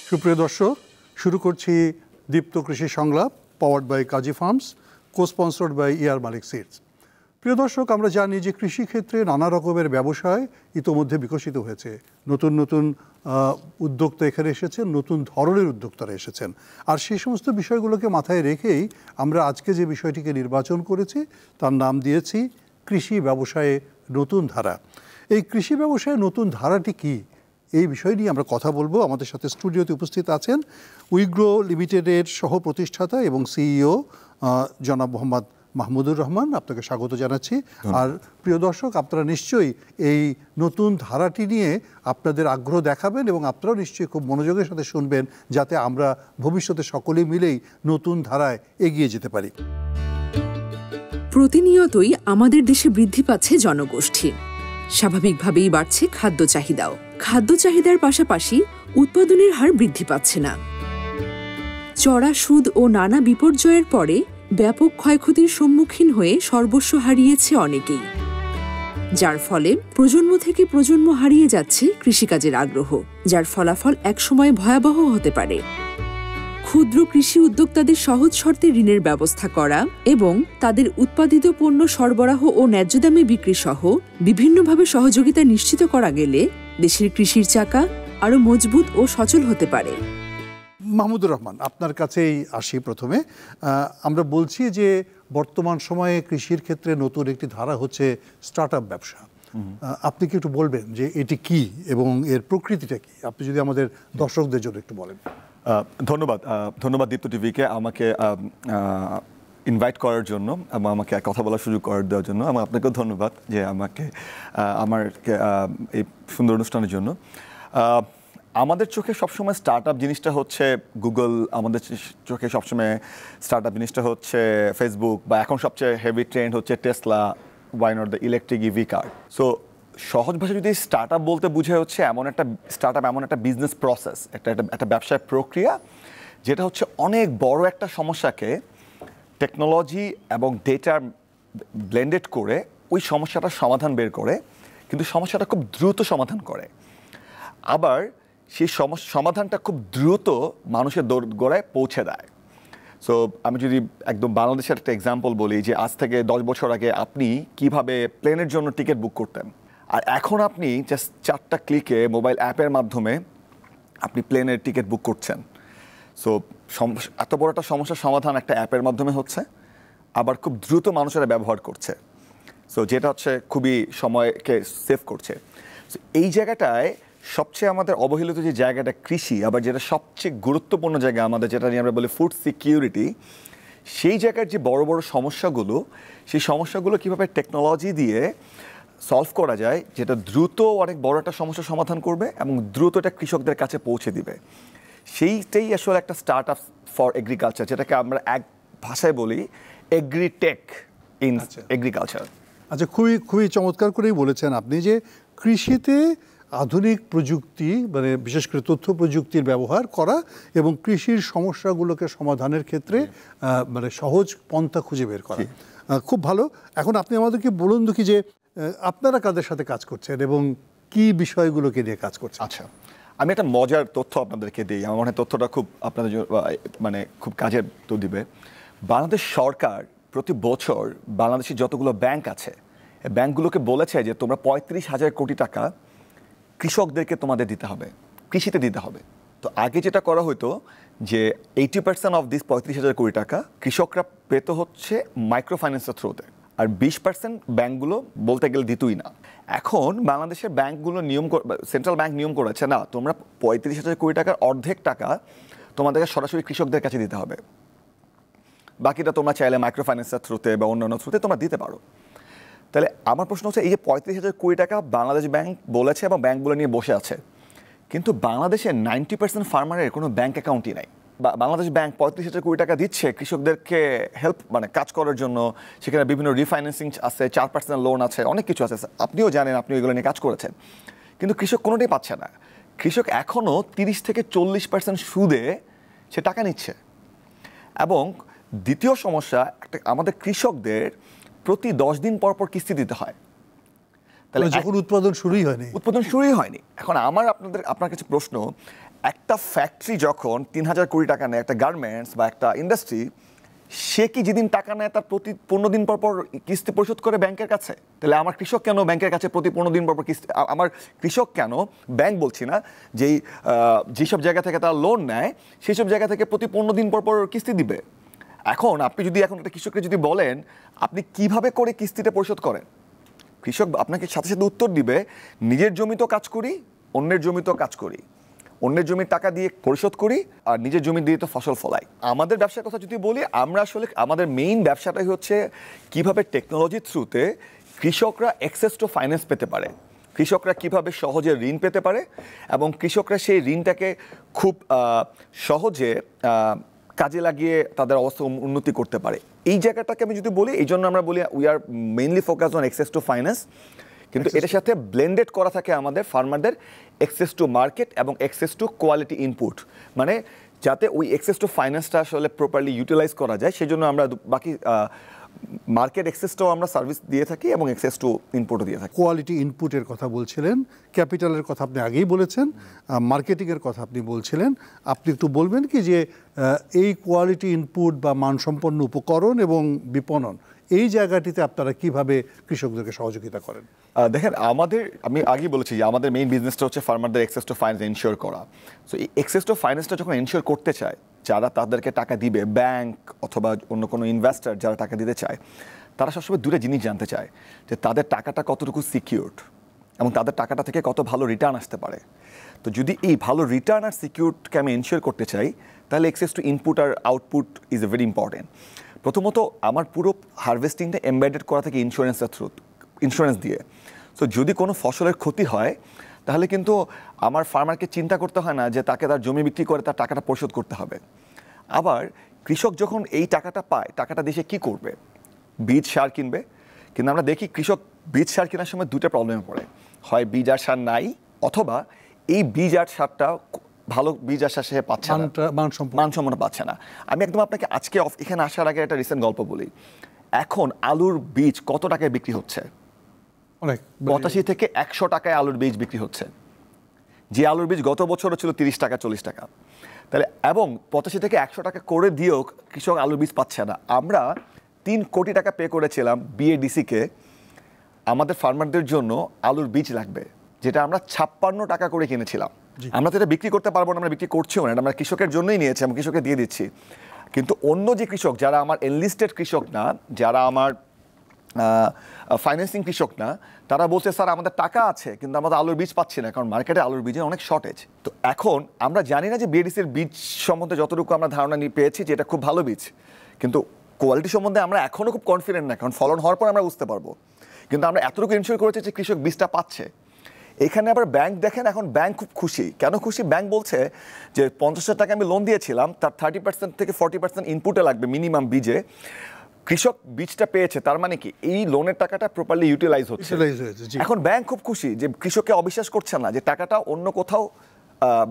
সুপ্রিয় দর্শক, শুরু করছি Deepto Krishi Songlap, powered by Kazi farms, co-sponsored by ইয়ার মালিক সিডস। প্রিয় দর্শক, আমরা জানি যে কৃষিক্ষেত্রে নানা রকমের ব্যবসায় ইতোমধ্যে বিকশিত হয়েছে। নতুন নতুন উদ্যোক্তা এখানে এসেছেন, নতুন ধরনের উদ্যোক্তারা এসেছেন। আর সেই সমস্ত বিষয়গুলোকে মাথায় রেখেই আমরা আজকে যে বিষয়টিকে নির্বাচন করেছি তার নাম দিয়েছি কৃষি ব্যবসায়ে নতুন ধারা। এই কৃষি ব্যবসায়ে নতুন ধারাটি কী, এই বিষয় নিয়ে আমরা কথা বলবো। আমাদের সাথে স্টুডিওতে উপস্থিত আছেন উইগ্রো লিমিটেডের সহ প্রতিষ্ঠাতা এবং সিইও জনাব মোহাম্মদ মাহমুদুর রহমান। আপনাকে স্বাগত জানাচ্ছি। আর প্রিয় দর্শক, আপনারা নিশ্চয়ই এই নতুন ধারাটি নিয়ে আপনাদের আগ্রহ দেখাবেন এবং আপনারাও নিশ্চয়ই খুব মনোযোগের সাথে শুনবেন, যাতে আমরা ভবিষ্যতে সকলে মিলেই নতুন ধারায় এগিয়ে যেতে পারি। প্রতিনিয়তই আমাদের দেশে বৃদ্ধি পাচ্ছে জনগোষ্ঠী। স্বাভাবিকভাবেই বাড়ছে খাদ্য চাহিদাও। খাদ্য চাহিদার পাশাপাশি উৎপাদনের হার বৃদ্ধি পাচ্ছে না। চড়া সুদ ও নানা বিপর্যয়ের পরে ব্যাপক ক্ষয়ক্ষতির সম্মুখীন হয়ে সর্বস্ব হারিয়েছে অনেকেই, যার ফলে প্রজন্ম থেকে প্রজন্ম হারিয়ে যাচ্ছে কৃষিকাজের আগ্রহ, যার ফলাফল একসময় ভয়াবহ হতে পারে। ক্ষুদ্র কৃষি উদ্যোক্তাদের সহজ শর্তে ঋণের ব্যবস্থা করা এবং তাদের উৎপাদিত পণ্য সরবরাহ ও ন্যায্য দামে বিক্রি সহ বিভিন্নভাবে সহযোগিতা নিশ্চিত করা গেলে দেশের কৃষির চাকা আরও মজবুত ও সচল হতে পারে। মাহমুদুর রহমান, আপনার কাছেই আসি প্রথমে। আমরা বলছি যে বর্তমান সময়ে কৃষির ক্ষেত্রে নতুন একটি ধারা হচ্ছে স্টার্ট আপ ব্যবসা। আপনি কি একটু বলবেন যে এটি কি এবং এর প্রকৃতিটা কি? আপনি যদি আমাদের দর্শকদের জন্য একটু বলেন। ধন্যবাদ দীপ্ত টিভিকে আমাকে ইনভাইট করার জন্য এবং আমাকে কথা বলার সুযোগ করে দেওয়ার জন্য। এবং আপনাকেও ধন্যবাদ যে আমাকে এই সুন্দর অনুষ্ঠানের জন্য। আমাদের চোখে সবসময় স্টার্ট আপ জিনিসটা হচ্ছে গুগল, আমাদের চোখে সবসময় স্টার্ট আপ জিনিসটা হচ্ছে ফেসবুক, বা এখন সবচেয়ে হেভি ট্রেন্ড হচ্ছে Tesla, why not the electric EV car. So সহজ ভাষায় যদি স্টার্ট আপ বলতে বুঝায় হচ্ছে এমন একটা বিজনেস প্রসেস, একটা ব্যবসায় প্রক্রিয়া, যেটা হচ্ছে অনেক বড় একটা সমস্যাকে টেকনোলজি এবং ডেটার ব্লেন্ডেড করে ওই সমস্যাটার সমাধান বের করে, কিন্তু সমস্যাটা খুব দ্রুত সমাধান করে। আবার সেই সমাধানটা খুব দ্রুত মানুষের দোরগোড়ায় পৌঁছে দেয়। সো আমি যদি একদম বাংলাদেশের একটা এক্সাম্পল বলি, যে আজ থেকে 10 বছর আগে আপনি কিভাবে প্লেনের জন্য টিকিট বুক করতেন, আর এখন আপনি জাস্ট 4টা ক্লিকে মোবাইল অ্যাপের মাধ্যমে আপনি প্লেনের টিকিট বুক করছেন। সো এত বড় একটা সমস্যার সমাধান একটা অ্যাপের মাধ্যমে হচ্ছে, আবার খুব দ্রুত মানুষেরা ব্যবহার করছে। সো যেটা হচ্ছে খুবই সময়কে সেভ করছে। সো এই জায়গাটায় সবচেয়ে আমাদের অবহেলিত যে জায়গাটা কৃষি, আবার যেটা সবচেয়ে গুরুত্বপূর্ণ জায়গা আমাদের, যেটা নিয়ে আমরা বলি ফুড সিকিউরিটি, সেই জায়গার যে বড় বড় সমস্যাগুলো, সেই সমস্যাগুলো কীভাবে টেকনোলজি দিয়ে সলভ করা যায়, যেটা দ্রুত অনেক বড় একটা সমস্যার সমাধান করবে এবং দ্রুত এটা কৃষকদের কাছে পৌঁছে দিবে, সেইটাই আসলে একটা স্টার্ট আপ ফর এগ্রিকালচার, যেটাকে আমরা এক ভাষায় বলি এগ্রিটেক ইন এগ্রিকালচার। আচ্ছা, খুবই খুবই চমৎকার করেই বলেছেন আপনি যে কৃষিতে আধুনিক প্রযুক্তি, মানে বিশেষ করে তথ্য প্রযুক্তির ব্যবহার করা এবং কৃষির সমস্যাগুলোকে সমাধানের ক্ষেত্রে মানে সহজ পন্থা খুঁজে বের করা। খুব ভালো। এখন আপনি আমাদেরকে বলুন দেখি যে আপনারা কাদের সাথে কাজ করছেন এবং কি বিষয়গুলোকে নিয়ে কাজ করছেন। আচ্ছা, আমি একটা মজার তথ্য আপনাদেরকে দিই। আমার মনে হয় তথ্যটা খুব আপনাদের মানে খুব কাজের তো দিবে। বাংলাদেশ সরকার প্রতি বছর বাংলাদেশে যতগুলো ব্যাংক আছে, ব্যাংকগুলোকে বলেছে যে তোমরা 35,000 কোটি টাকা কৃষকদেরকে তোমাদের দিতে হবে, কৃষিতে দিতে হবে। তো আগে যেটা করা হতো যে 80% অফ দিস 35,000 কোটি টাকা কৃষকরা পেত হচ্ছে মাইক্রো ফাইন্যান্সের থ্রুতে, আর 20% ব্যাংকগুলো বলতে গেলে দিতই না। এখন বাংলাদেশের ব্যাংকগুলো সেন্ট্রাল ব্যাংক নিয়ম করেছে, না, তোমরা 35,000 কোটি টাকার অর্ধেক টাকা তোমাদেরকে সরাসরি কৃষকদের কাছে দিতে হবে, বাকিটা তোমরা চাইলে মাইক্রো ফাইন্যান্সের থ্রুতে বা অন্যান্য থ্রুতে তোমরা দিতে পারো। তাহলে আমার প্রশ্ন হচ্ছে, এই যে 35,000 কোটি টাকা বাংলাদেশ ব্যাংক বলেছে এবং ব্যাংকগুলো নিয়ে বসে আছে, কিন্তু বাংলাদেশের 90% ফার্মারের কোনো ব্যাংক অ্যাকাউন্টই নাই। বাংলাদেশ ব্যাংক 35,000 কোটি টাকা দিচ্ছে কৃষকদেরকে হেল্প, মানে কাজ করার জন্য। সেখানে বিভিন্ন রিফাইন্যান্সিং আছে, 4% লোন আছে, অনেক কিছু আছে, আপনিও জানেন, আপনি এগুলো নিয়ে কাজ করেছেন। কিন্তু কৃষক কোনোটাই পাচ্ছে না। কৃষক এখনও 30 থেকে 40% সুদে সে টাকা নিচ্ছে। এবং দ্বিতীয় সমস্যা, আমাদের কৃষকদের প্রতি 10 দিন পর পর কিস্তি দিতে হয়। তাহলে যখন উৎপাদন শুরুই হয়নি। এখন আপনার কাছে প্রশ্ন, একটা ফ্যাক্টরি যখন 3,000 কোটি টাকা নেয়, একটা গার্মেন্টস বা একটা ইন্ডাস্ট্রি, সে কি যেদিন টাকা নেয় তার প্রতি 15 দিন পর পর কিস্তি পরিশোধ করে ব্যাংকের কাছে? তাহলে আমার কৃষক কেন ব্যাংকের কাছে প্রতি 15 দিন পর পর কিস্তি, আমার কৃষক কেন, ব্যাংক বলছি না, যেসব জায়গা থেকে তারা লোন নেয় সেই সব জায়গা থেকে প্রতি 15 দিন পর পর কিস্তি দিবে? এখন আপনি যদি এখন একটা কৃষককে যদি বলেন আপনি কিভাবে করে কিস্তিটা পরিশোধ করেন, কৃষক আপনাকে সাথে সাথে উত্তর দিবে, নিজের জমিতেও কাজ করি, অন্যের জমিতেও কাজ করি, অন্যের জমির টাকা দিয়ে পরিশোধ করি, আর নিজের জমি দিয়ে তো ফসল ফলাই। আমাদের ব্যবসার কথা যদি বলি, আমরা আসলে আমাদের মেইন ব্যবসাটাই হচ্ছে কিভাবে টেকনোলজির থ্রুতে কৃষকরা অ্যাক্সেস টু ফাইন্যান্স পেতে পারে, কৃষকরা কিভাবে সহজে ঋণ পেতে পারে, এবং কৃষকরা সেই ঋণটাকে খুব সহজে কাজে লাগিয়ে তাদের অবস্থা উন্নতি করতে পারে। এই জায়গাটাকে আমি যদি বলি, এই জন্য আমরা বলি we are mainly focus on access to finance, কিন্তু এটার সাথে ব্লেন্ডেড করা থাকে আমাদের ফার্মারদের অ্যাক্সেস টু মার্কেট এবং অ্যাক্সেস টু কোয়ালিটি ইনপুট, মানে যাতে ওই অ্যাক্সেস টু ফাইন্যান্সটা আসলে প্রপারলি ইউটিলাইজ করা যায়, সেই জন্য আমরা বাকি মার্কেট অ্যাক্সেসটাও আমরা সার্ভিস দিয়ে থাকি এবং অ্যাক্সেস টু ইনপুটও দিয়ে থাকি। কোয়ালিটি ইনপুটের কথা বলছিলেন, ক্যাপিটালের কথা আপনি আগেই বলেছেন, মার্কেটিংয়ের কথা আপনি বলছিলেন। আপনি একটু বলবেন কি যে এই কোয়ালিটি ইনপুট বা মানসম্পন্ন উপকরণ এবং বিপণন, এই জায়গাটিতে আপনারা কিভাবে কৃষকদেরকে সহযোগিতা করেন? দেখেন, আমি আগেই বলেছি যে আমাদের মেইন বিজনেসটা হচ্ছে ফার্মারদের অ্যাক্সেস টু ফাইন্যান্স এনশিওর করা। সো এই অ্যাক্সেস টু ফাইন্যান্সটা যখন এনশিওর করতে চায়, যারা তাদেরকে টাকা দিবে, ব্যাংক অথবা অন্য কোনো ইনভেস্টর যারা টাকা দিতে চায়, তারা সবসময় দুটো জিনিস জানতে চায়, যে তাদের টাকাটা কতটুকু সিকিউরড এবং তাদের টাকাটা থেকে কত ভালো রিটার্ন আসতে পারে। তো যদি এই ভালো রিটার্ন আর সিকিউরডকে আমি এনশিওর করতে চাই, তাহলে অ্যাক্সেস টু ইনপুট আর output is a very important. প্রথমত আমার পুরো হারভেস্টিংটা এমবেডেড করা থাকে ইন্স্যুরেন্স দিয়ে। সো যদি কোনো ফসলের ক্ষতি হয়, তাহলে কিন্তু আমার ফার্মারকে চিন্তা করতে হয় না যে তাকে তার জমি বিক্রি করে তার টাকাটা পরিশোধ করতে হবে। আবার কৃষক যখন এই টাকাটা পায়, টাকাটা দিয়ে সে কী করবে? বীজ সার কিনবে। কিন্তু আমরা দেখি কৃষক বীজ সার কেনার সময় দুটো প্রবলেমে পড়ে, হয় বীজ আর সার নাই, অথবা এই বীজ আর সারটা ভালো বীজ আর সার সে পাচ্ছে না, মানসম্পন্ন পাচ্ছে না। আমি একদম আপনাকে আজকে এখানে আসার আগে একটা রিসেন্ট গল্প বলি। এখন আলুর বীজ কত টাকায় বিক্রি হচ্ছে? 85 থেকে 100 টাকায় আলুর বীজ বিক্রি হচ্ছে। যে আলুর বীজ গত বছরও ছিল 30 টাকা 40 টাকা। তাহলে এবং 85 থেকে 100 টাকা করে দিয়েও কৃষক আলুর বীজ পাচ্ছে না। আমরা 3 কোটি টাকা পে করেছিলাম বিএডিসিকে, আমাদের ফার্মারদের জন্য আলুর বীজ লাগবে, যেটা আমরা 56 টাকা করে কিনেছিলাম। আমরা তো এটা বিক্রি করতে পারবো না, আমরা বিক্রি করছিও না, আমরা কৃষকের জন্যই নিয়েছি, আমরা কৃষককে দিয়ে দিচ্ছি। কিন্তু অন্য যে কৃষক, যারা আমার এনলিস্টেড কৃষক না, যারা আমার ফাইন্যান্সিং কৃষক না, তারা বলছে স্যার আমাদের টাকা আছে কিন্তু আমাদের আলুর বীজ পাচ্ছি না, কারণ মার্কেটে আলুর বীজের অনেক শর্টেজ। তো এখন আমরা জানি না যে বিএডিসির বীজ সম্বন্ধে যতটুকু আমরা ধারণা নিয়ে পেয়েছি যে এটা খুব ভালো বীজ, কিন্তু কোয়ালিটি সম্বন্ধে আমরা এখনও খুব কনফিডেন্ট না, কারণ ফলন হওয়ার পর আমরা বুঝতে পারবো। কিন্তু আমরা এতটুকু ইনশিওর করেছি যে কৃষক বীজটা পাচ্ছে। এখানে আবার ব্যাংক দেখেন, এখন ব্যাংক খুব খুশি। কেন খুশি? ব্যাংক বলছে যে 50,000 টাকা আমি লোন দিয়েছিলাম, তার 30% থেকে 40% ইনপুটে লাগবে মিনিমাম বীজে। কৃষক বীজটা পেয়েছে, তার মানে কি এই লোনের টাকাটা প্রপারলি ইউটিলাইজ হচ্ছে। এখন ব্যাংক খুব খুশি যে কৃষককে অবিশ্বাস করছে না যে টাকাটা অন্য কোথাও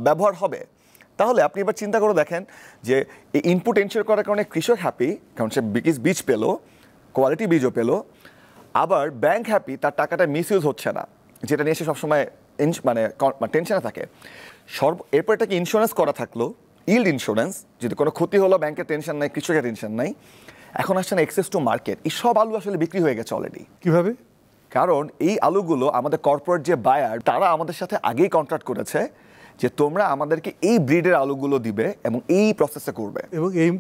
ব্যবহার হবে। তাহলে আপনি এবার চিন্তা করে দেখেন যে এই ইনপুট এনশিওর করার কারণে কৃষক হ্যাপি, কারণ সে বীজ পেলো, কোয়ালিটি বীজও পেলো। আবার ব্যাংক হ্যাপি, তার টাকাটা মিসইউজ হচ্ছে না, যেটা নিয়ে সে সবসময় মানে টেনশনে থাকে। এরপর এটাকে ইন্স্যুরেন্স করা থাকলো, ইল্ড ইন্স্যুরেন্স, যদি কোনো ক্ষতি হলো ব্যাংকের টেনশন নাই, কৃষকের টেনশন নাই। এখন আসছে না অ্যাক্সেস টু মার্কেট। এই সব আলু আসলে বিক্রি হয়ে গেছে অলরেডি। কিভাবে? কারণ এই আলুগুলো আমাদের কর্পোরেট যে বায়ার, তারা আমাদের সাথে আগেই কন্ট্রাক্ট করেছে যে তোমরা আমাদেরকে এই ব্রিডের আলুগুলো দিবে এবং এই প্রসেসে করবে এবং এই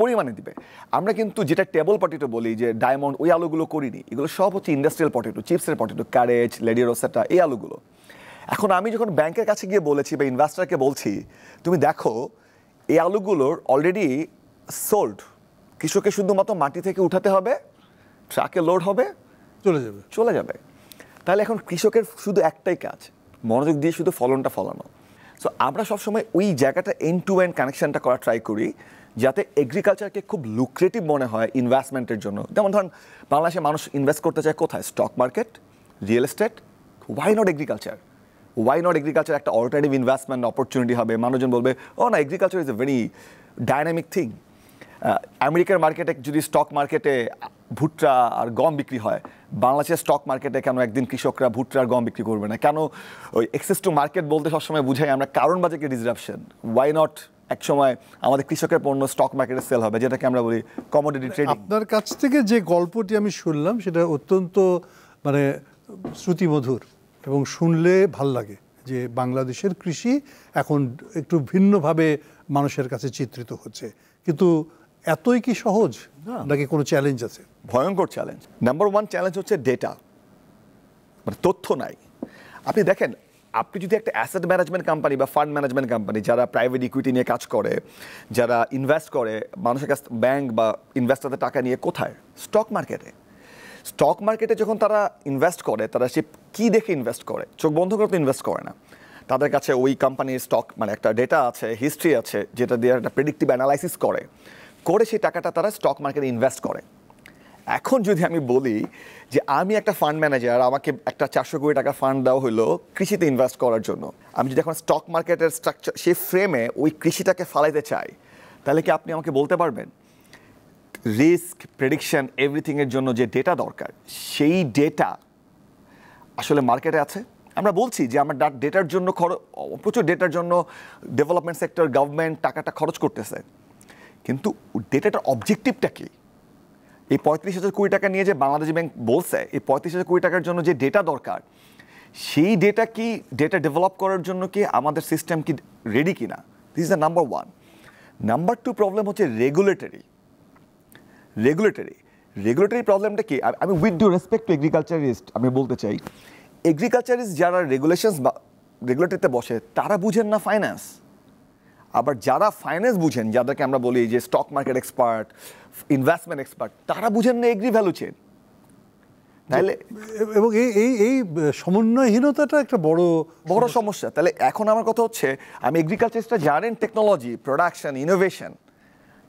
পরিমাণে দিবে। আমরা কিন্তু যেটা টেবল পটেটো বলি, যে ডায়মন্ড, ওই আলুগুলো করিনি। এগুলো সব হচ্ছে ইন্ডাস্ট্রিয়াল পটেটো, চিপসের পটেটো, ক্যারেজ, লেডি রোসেটা, এই আলুগুলো। এখন আমি যখন ব্যাংকের কাছে গিয়ে বলেছি বা ইনভেস্টরকে বলছি, তুমি দেখো এই আলুগুলোর অলরেডি সোল্ড, কৃষককে শুধুমাত্র মাটি থেকে উঠাতে হবে, ট্রাকে লোড হবে, চলে যাবে। তাহলে এখন কৃষকের শুধু একটাই কাজ, মনোযোগ দিয়ে শুধু ফলনটা ফলানো। সো আমরা সবসময় ওই জায়গাটা এন্ড টু এন্ড কানেকশনটা করা ট্রাই করি, যাতে এগ্রিকালচারকে খুব লুক্রেটিভ মনে হয় ইনভেস্টমেন্টের জন্য। যেমন ধরুন বাংলাদেশে মানুষ ইনভেস্ট করতে চায় কোথায়? Stock market, real estate. Why not agriculture? Why not agriculture একটা অল্টারনেটিভ ইনভেস্টমেন্ট অপরচুনিটি হবে। মানুষজন বলবে oh no, agriculture is a very dynamic thing. আমেরিকার মার্কেটে যদি স্টক মার্কেটে ভুট্টা আর গম বিক্রি হয়, বাংলাদেশের স্টক মার্কেটে কেন একদিন কৃষকরা ভুট্টা আর গম বিক্রি করবে না? কেন ওই এক্সেস টু মার্কেট বলতে সবসময় বুঝাই আমরা কারণ বাজারে ডিসরাপশন, ওয়াই নট এক সময় আমাদের কৃষকের পণ্য স্টক মার্কেটে সেল হবে, যেটাকে আমরা বলি কমোডিটি ট্রেডিং। আপনার কাছ থেকে যে গল্পটি আমি শুনলাম সেটা অত্যন্ত মানে শ্রুতিমধুর এবং শুনলে ভাল লাগে যে বাংলাদেশের কৃষি এখন একটু ভিন্নভাবে মানুষের কাছে চিত্রিত হচ্ছে, কিন্তু এতই কি সহজ নাকি কোনো চ্যালেঞ্জ আছে? ভয়ঙ্কর চ্যালেঞ্জ। নাম্বার ওয়ান চ্যালেঞ্জ হচ্ছে ডেটা, মানে তথ্য নাই। আপনি দেখেন, আপনি যদি একটা অ্যাসেট ম্যানেজমেন্ট কোম্পানি বা ফান্ড ম্যানেজমেন্ট কোম্পানি যারা প্রাইভেট ইকুইটি নিয়ে কাজ করে, যারা ইনভেস্ট করে মানুষের কাছ ব্যাংক বা ইনভেস্টরদের টাকা নিয়ে, কোথায়? স্টক মার্কেটে। স্টক মার্কেটে যখন তারা ইনভেস্ট করে, তারা সে কী দেখে ইনভেস্ট করে? চোখ বন্ধ করে তো ইনভেস্ট করে না। তাদের কাছে ওই কোম্পানির স্টক মানে একটা ডেটা আছে, হিস্ট্রি আছে, যেটা দিয়ে একটা প্রেডিক্টিভ অ্যানালাইসিস করে সেই টাকাটা তারা স্টক মার্কেটে ইনভেস্ট করে। এখন যদি আমি বলি যে আমি একটা ফান্ড ম্যানেজার, আমাকে একটা 400 কোটি টাকা ফান্ড দেওয়া হলো কৃষিতে ইনভেস্ট করার জন্য, আমি যদি এখন স্টক মার্কেটের স্ট্রাকচার সেই ফ্রেমে ওই কৃষিটাকে ফালাইতে চাই, তাহলে কি আপনি আমাকে বলতে পারবেন রিস্ক প্রেডিকশন এভরিথিংয়ের জন্য যে ডেটা দরকার, সেই ডেটা আসলে মার্কেটে আছে? আমরা বলছি যে আমার ডেটার জন্য প্রচুর ডেটার জন্য ডেভেলপমেন্ট সেক্টর, গভর্নমেন্ট টাকাটা খরচ করতেছে, কিন্তু ডেটাটার অবজেক্টিভটা কি? এই 35,000 কোটি টাকা নিয়ে যে বাংলাদেশ ব্যাংক বলছে এই 35,000 কোটি টাকার জন্য যে ডেটা দরকার, সেই ডেটা কি ডেটা ডেভেলপ করার জন্য কি আমাদের সিস্টেম কি রেডি কিনা? This is the number one. Number two problem হচ্ছে রেগুলেটরি প্রবলেমটা কি? আমি with due respect to agriculturist আমি বলতে চাই, এগ্রিকালচারিস্ট যারা রেগুলেশনস বা রেগুলেটরিতে বসে তারা বুঝেন না ফাইন্যান্স। আবার যারা ফাইন্যান্স বুঝেন, যাদেরকে আমরা বলি যে stock market expert, investment expert, তারা বুঝেন না এগ্রি ভ্যালু চেইন। তাহলে এবং এই সমন্বয়হীনতাটা একটা বড় সমস্যা। তাহলে এখন আমার কথা হচ্ছে, আমি এগ্রিকালচারিস্টরা জানেন টেকনোলজি, প্রোডাকশন, ইনোভেশন,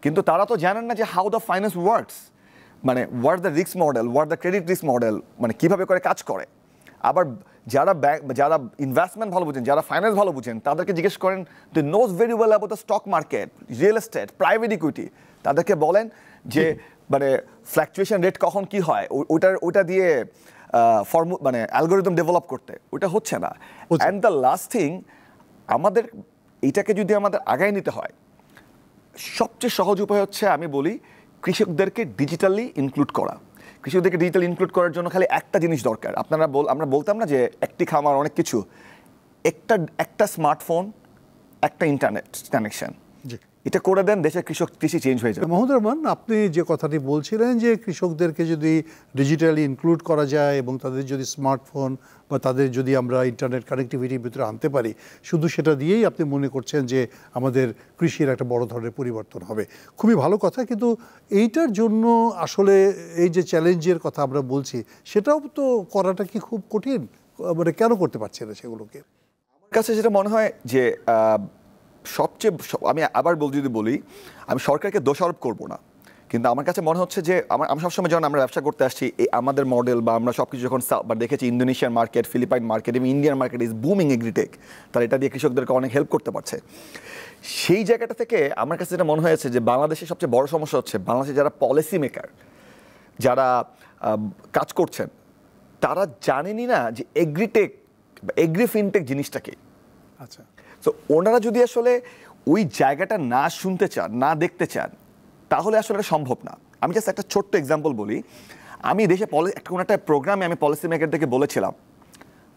কিন্তু তারা তো জানেন না যে হাউ দ্য ফাইন্যান্স ওয়ার্কস, মানে what the risk model, what the credit risk model, মানে কীভাবে করে কাজ করে। আবার যারা ইনভেস্টমেন্ট ভালো বুঝেন, যারা ফাইন্যান্স ভালো বুঝেন, তাদেরকে জিজ্ঞেস করেন they knows very well about the stock market, real estate, private equity, তাদেরকে বলেন যে মানে ফ্ল্যাকচুয়েশন রেট কখন কি হয় ওটা দিয়ে মানে অ্যালগোরিদম ডেভেলপ করতে, ওটা হচ্ছে না। অ্যান্ড দ্য লাস্ট থিং, আমাদের এইটাকে যদি আমাদের আগায় নিতে হয়, সবচেয়ে সহজ উপায় হচ্ছে আমি বলি কৃষকদেরকে ডিজিটালি ইনক্লুড করা। কৃষকদেরকে ডিজিটাল ইনক্লুড করার জন্য খালি একটা জিনিস দরকার। আমরা বলতাম না যে একটি খামার অনেক কিছু, একটা স্মার্টফোন, একটা ইন্টারনেট কানেকশন, এটা করে দেন, দেশের কৃষি চেঞ্জ হয়ে যাবে। মাহমুদুর রহমান, আপনি যে কথাটি বলছিলেন যে কৃষকদেরকে যদি ডিজিটালি ইনক্লুড করা যায় এবং তাদের যদি স্মার্টফোন বা তাদের যদি আমরা ইন্টারনেট কানেক্টিভিটির ভিতরে আনতে পারি, শুধু সেটা দিয়েই আপনি মনে করছেন যে আমাদের কৃষির একটা বড় ধরনের পরিবর্তন হবে। খুবই ভালো কথা, কিন্তু এইটার জন্য আসলে এই যে চ্যালেঞ্জের কথা আমরা বলছি, সেটাও তো করাটা কি খুব কঠিন? মানে কেন করতে পারছে না সেগুলোকে? আমার কাছে যেটা মনে হয় যে আমি আবার যদি বলি, আমি সরকারকে দোষারোপ করব না, কিন্তু আমার কাছে মনে হচ্ছে যে আমি সবসময় যখন আমরা ব্যবসা করতে আসছি, আমাদের মডেল বা আমরা সব কিছু যখন দেখেছি, ইন্দোনেশিয়ান মার্কেট, ফিলিপাইন মার্কেট এবং Indian market is booming agritech, তারা এটা দিয়ে কৃষকদেরকে অনেক হেল্প করতে পারছে। সেই জায়গাটা থেকে আমার কাছে যেটা মনে হয়েছে যে বাংলাদেশের সবচেয়ে বড় সমস্যা হচ্ছে বাংলাদেশে যারা পলিসি মেকার, যারা কাজ করছেন, তারা জানেনই না যে এগ্রিটেক বা এগ্রি ফিনটেক জিনিসটা কি। আচ্ছা, তো ওনারা যদি আসলে ওই জায়গাটা না শুনতে চান, না দেখতে চান, তাহলে আসলে এটা সম্ভব না। আমি জাস্ট একটা ছোট্ট এক্সাম্পল বলি। আমি দেশে কোনো একটা প্রোগ্রামে আমি পলিসি মেকারদেরকে বলেছিলাম,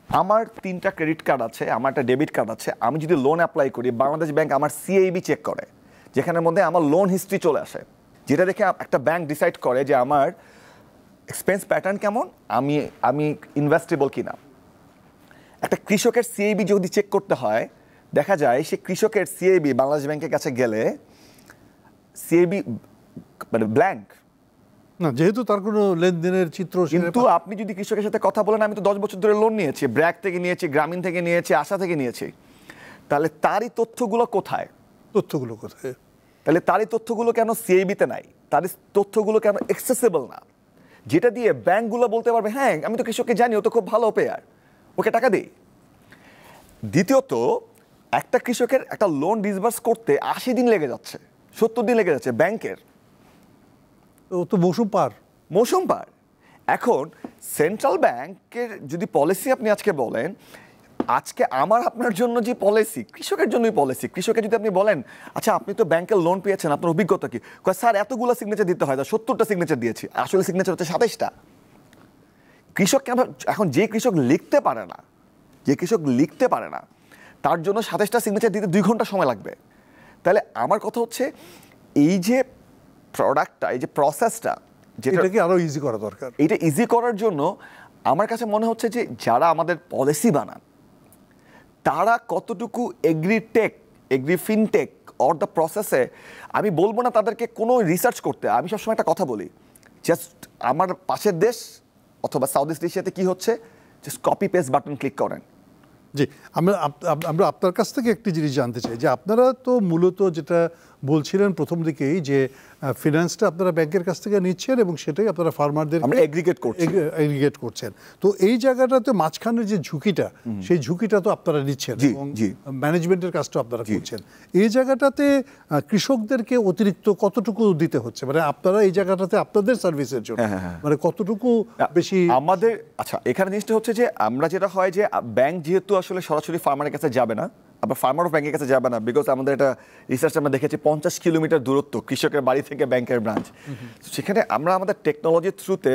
আমার 3টা ক্রেডিট কার্ড আছে, আমার একটা ডেবিট কার্ড আছে, আমি যদি লোন অ্যাপ্লাই করি, বাংলাদেশ ব্যাংক আমার সিএবি চেক করে, যেখানের মধ্যে আমার লোন হিস্ট্রি চলে আসে, যেটা দেখে একটা ব্যাংক ডিসাইড করে যে আমার এক্সপেন্স প্যাটার্ন কেমন, আমি ইনভেস্টেবল কিনা। একটা কৃষকের সিএবি যদি চেক করতে হয়, দেখা যায় সে কৃষকের সিএবি বাংলাদেশ ব্যাংকের কাছে গেলে সিএবি মানে ব্ল্যাঙ্ক না, যেহেতু তার কোনো লেনদেনের চিত্র। কিন্তু আপনি যদি কৃষকের সাথে কথা বলেন, আমি তো 10 বছর ধরে লোন নিয়েছি, ব্র্যাক থেকে নিয়েছি, গ্রামীণ থেকে নিয়েছি, আশা থেকে নিয়েছি, তাহলে তারই তথ্যগুলো কোথায়? তাহলে তারই তথ্যগুলো কেন সিএবিতে নাই? তারই তথ্যগুলো কেন অ্যাক্সেসিবল না, যেটা দিয়ে ব্যাংকগুলো বলতে পারবে হ্যাঁ আমি তো কৃষককে জানি, ও তো খুব ভালো পেয়ার, ওকে টাকা দিই। দ্বিতীয়ত, একটা কৃষকের একটা লোন ডিসবার্স করতে 80 দিন লেগে যাচ্ছে, 70 দিন লেগে যাচ্ছে ব্যাংকের। ও তো মৌসুম পার। মৌসুম পার। এখন সেন্ট্রাল ব্যাংকের যদি পলিসি আপনি আজকে বলেন, আজকে আমার আপনার জন্য যে পলিসি, কৃষকের জন্যই পলিসি। কৃষকের যদি আপনি বলেন আচ্ছা আপনি তো ব্যাংকের লোন পেয়েছেন, আপনার অভিজ্ঞতা কি? স্যার এতগুলো সিগনেচার দিতে হয়, 70টা সিগনেচার দিয়েছি। আসলে সিগনেচার হচ্ছে 27টা। কৃষককে আমরা এখন যে কৃষক লিখতে পারে না তার জন্য 27টা সিগনেচার দিতে 2 ঘন্টা সময় লাগবে। তাহলে আমার কথা হচ্ছে এই যে প্রোডাক্টটা, এই যে প্রসেসটা, যেটাকে আরো ইজি করা দরকার, এটা ইজি করার জন্য আমার কাছে মনে হচ্ছে যে যারা আমাদের পলিসি বানান তারা কতটুকু এগ্রি ফিনটেক অর দ্য প্রসেসে, আমি বলবো না তাদেরকে কোনো রিসার্চ করতে। আমি সবসময় একটা কথা বলি, জাস্ট আমার পাশের দেশ অথবা সাউথ ইস্ট এশিয়াতে কি হচ্ছে, just copy paste button click করেন। জি, আমরা আপনার কাছ থেকে একটি জিনিস জানতে চাই যে আপনারা তো মূলত যেটা বলছিলেন প্রথম দিকেই যে ফিনান্সটা আপনারা ব্যাংকের কাছ থেকে নিচ্ছেন এবং সেটাই আপনারা ফার্মারদের এগ্রিগেট করছেন। তো এই জায়গাটাতে মাঝখানের যে ঝুঁকিটা, সেই ঝুঁকিটা তো আপনারা নিচ্ছেন এবং ম্যানেজমেন্টের কাজটা আপনারা করছেন। এই জায়গাটাতে কৃষকদেরকে অতিরিক্ত কতটুকু দিতে হচ্ছে, মানে আপনারা এই জায়গাটাতে আপনাদের সার্ভিসের জন্য মানে কতটুকু বেশি আমাদের? আচ্ছা, এখানে জিনিসটা হচ্ছে যে আমরা যেটা হয় যে ব্যাংক যেহেতু আসলে সরাসরি ফার্মারের কাছে যাবে না, আবার ফার্মারও ব্যাংকের কাছে যাবে না, বিকজ আমাদের এটা রিসার্চ আমরা দেখেছি 50 কিলোমিটার দূরত্ব কৃষকের বাড়ি থেকে ব্যাংকের ব্রাঞ্চ। সেখানে আমরা আমাদের টেকনোলজির থ্রুতে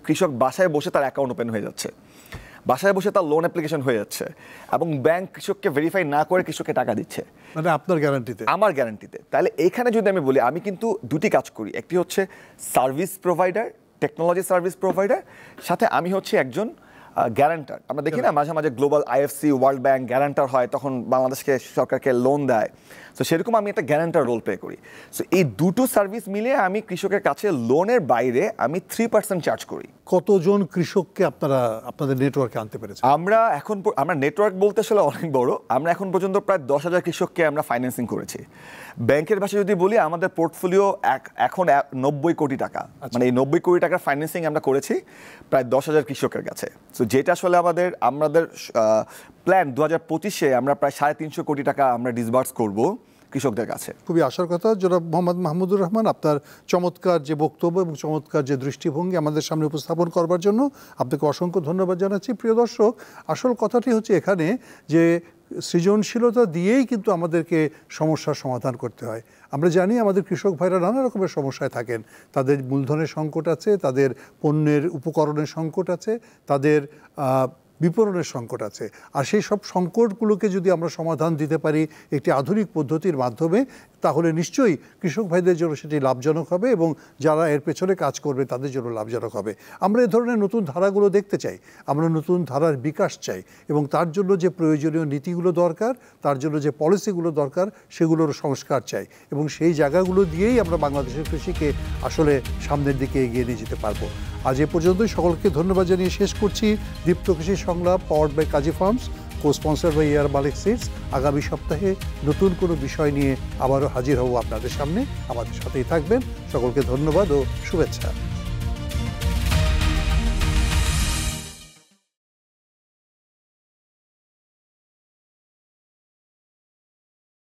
কৃষক বাসায় বসে তার অ্যাকাউন্ট ওপেন হয়ে যাচ্ছে, বাসায় বসে তার লোন অ্যাপ্লিকেশন হয়ে যাচ্ছে, এবং ব্যাংক কৃষককে ভেরিফাই না করে কৃষককে টাকা দিচ্ছে, মানে আপনার গ্যারান্টিতে, আমার গ্যারান্টিতে। তাহলে এইখানে যদি আমি বলি, আমি কিন্তু দুটি কাজ করি, একটি হচ্ছে service provider, technology service provider, সাথে আমি হচ্ছে একজন গ্যারান্টার। আমরা দেখি না মাঝে মাঝে global IFC, world bank guarantor হয়, তখন বাংলাদেশকে সরকারকে লোন দেয়। তো সেরকম আমি একটা গ্যারান্টার রোল প্লে করি। সো এই দুটো সার্ভিস মিলিয়ে আমি কৃষকের কাছে লোনের বাইরে আমি 3% চার্জ করি। কতজন কৃষককে আপনারা আপনাদের নেটওয়ার্কে আনতে পেরেছেন? আমরা নেটওয়ার্ক বলতে আসলে অনেক বড়। আমরা এখন পর্যন্ত প্রায় 10,000 কৃষককে আমরা ফাইন্যান্সিং করেছি। ব্যাংকের ভাষায় যদি বলি, আমাদের পোর্টফোলিও এখন 90 কোটি টাকা, মানে এই 90 কোটি টাকার ফাইন্যান্সিং আমরা করেছি প্রায় 10,000 কৃষকের কাছে। তো যেটা আসলে আমাদের প্ল্যান 2025-এ আমরা প্রায় 350 কোটি টাকা আমরা ডিসবার্স করব কৃষকদের কাছে। খুবই আশার কথা। জনাব মোহাম্মদ মাহমুদুর রহমান, আপনার চমৎকার যে বক্তব্য এবং চমৎকার যে দৃষ্টিভঙ্গি আমাদের সামনে উপস্থাপন করবার জন্য আপনাকে অসংখ্য ধন্যবাদ জানাচ্ছি। প্রিয় দর্শক, আসল কথাটি হচ্ছে এখানে যে সৃজনশীলতা দিয়েই কিন্তু আমাদেরকে সমস্যার সমাধান করতে হয়। আমরা জানি আমাদের কৃষক ভাইরা নানা রকমের সমস্যায় থাকেন। তাদের মূলধনের সংকট আছে, তাদের পণ্যের উপকরণের সংকট আছে, তাদের বিপণনের সংকট আছে। আর সেই সব সংকটগুলোকে যদি আমরা সমাধান দিতে পারি একটি আধুনিক পদ্ধতির মাধ্যমে, তাহলে নিশ্চয়ই কৃষক ভাইদের জন্য সেটি লাভজনক হবে এবং যারা এর পেছনে কাজ করবে তাদের জন্য লাভজনক হবে। আমরা এ ধরনের নতুন ধারাগুলো দেখতে চাই, আমরা নতুন ধারার বিকাশ চাই, এবং তার জন্য যে প্রয়োজনীয় নীতিগুলো দরকার, তার জন্য যে পলিসিগুলো দরকার, সেগুলোর সংস্কার চাই, এবং সেই জায়গাগুলো দিয়েই আমরা বাংলাদেশের কৃষিকে আসলে সামনের দিকে এগিয়ে নিয়ে যেতে পারবো। আজ এ পর্যন্তই। সকলকে ধন্যবাদ জানিয়ে শেষ করছি Deepto Krishi Songlap, powered by Kazi farms, co sponsor by air Malik seeds. আগামী সপ্তাহে নতুন কোনো বিষয় নিয়ে আবারও হাজির হব আপনাদের সামনে। আমাদের সাথেই থাকবেন। সকলকে ধন্যবাদ ও শুভেচ্ছা।